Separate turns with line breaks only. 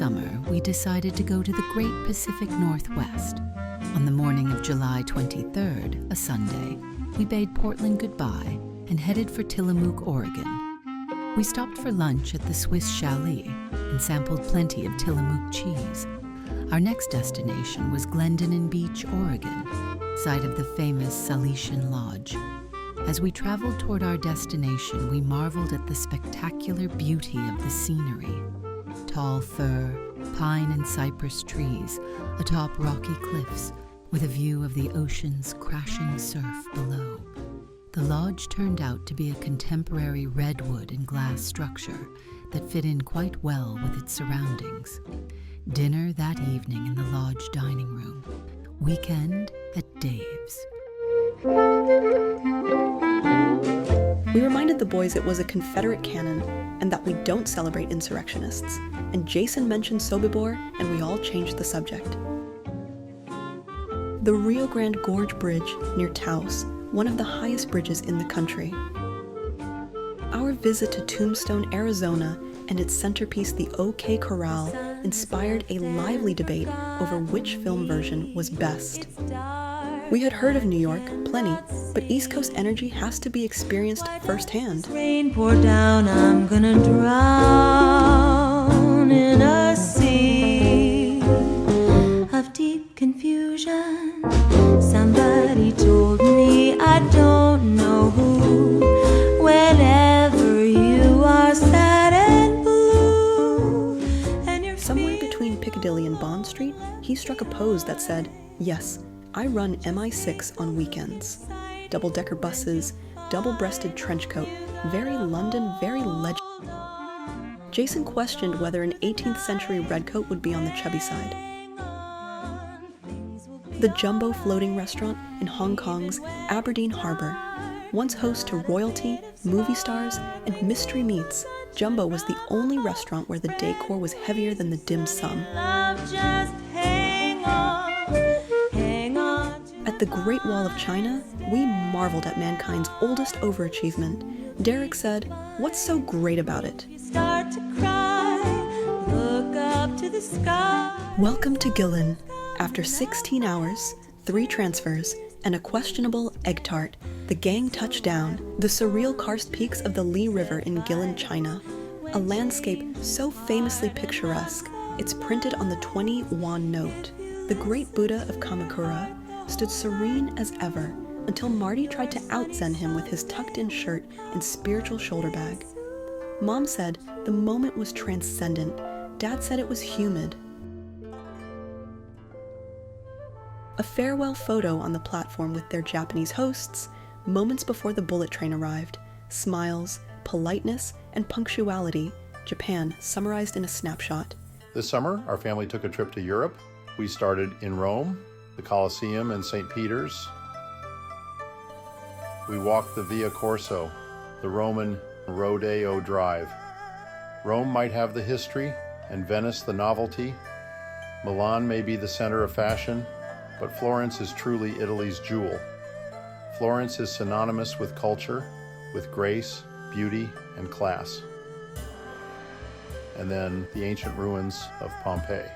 summer, we decided to go to the Great Pacific Northwest. On the morning of July 23rd, a Sunday, we bade Portland goodbye and headed for Tillamook, Oregon. We stopped for lunch at the Swiss Chalet and sampled plenty of Tillamook cheese. Our next destination was Glendinon Beach, Oregon, site of the famous Salesian Lodge. As we traveled toward our destination, we marveled at the spectacular beauty of the scenery. Tall fir, pine and cypress trees atop rocky cliffs with a view of the ocean's crashing surf below. The lodge turned out to be a contemporary redwood and glass structure that fit in quite well with its surroundings. Dinner that evening in the lodge dining room. Weekend at Dave's.
We reminded the boys it was a Confederate canon and that we don't celebrate insurrectionists, and Jason mentioned Sobibor and we all changed the subject. The Rio Grande Gorge Bridge near Taos, one of the highest bridges in the country. Our visit to Tombstone, Arizona, and its centerpiece, the OK Corral, inspired a lively debate over which film version was best. We had heard of New York, plenty, but East Coast energy has to be experienced firsthand.
Rain poured down, I'm gonna drown in a sea of deep confusion. Somebody told me, I don't know who, whenever you are sad and blue and you're
Somewhere between Piccadilly and Bond Street, he struck a pose that said, yes, I run MI6 on weekends. Double-decker buses, double-breasted trench coat, very London, very legend. Jason questioned whether an 18th century redcoat would be on the chubby side. The Jumbo Floating Restaurant in Hong Kong's Aberdeen Harbour. Once host to royalty, movie stars, and mystery meats, Jumbo was the only restaurant where the decor was heavier than the dim sum. At the Great Wall of China, we marveled at mankind's oldest overachievement. Derek said, "What's so great about it?"
start to cry, look up to the sky.
Welcome to Gillen. After 16 hours, 3 transfers, and a questionable egg tart, the gang touched down, the surreal karst peaks of the Li River in Gillen, China. A landscape so famously picturesque, it's printed on the 20 won note. The great Buddha of Kamakura stood serene as ever until Marty tried to out-zen him with his tucked-in shirt and spiritual shoulder bag. Mom said the moment was transcendent. Dad said it was humid. A farewell photo on the platform with their Japanese hosts, moments before the bullet train arrived. Smiles, politeness, and punctuality. Japan summarized in a snapshot.
This summer, our family took a trip to Europe. We started in Rome, the Colosseum and St. Peter's. We walked the Via Corso, the Roman Rodeo Drive. Rome might have the history, and Venice the novelty. Milan may be the center of fashion, but Florence is truly Italy's jewel. Florence is synonymous with culture, with grace, beauty, and class. And then the ancient ruins of Pompeii.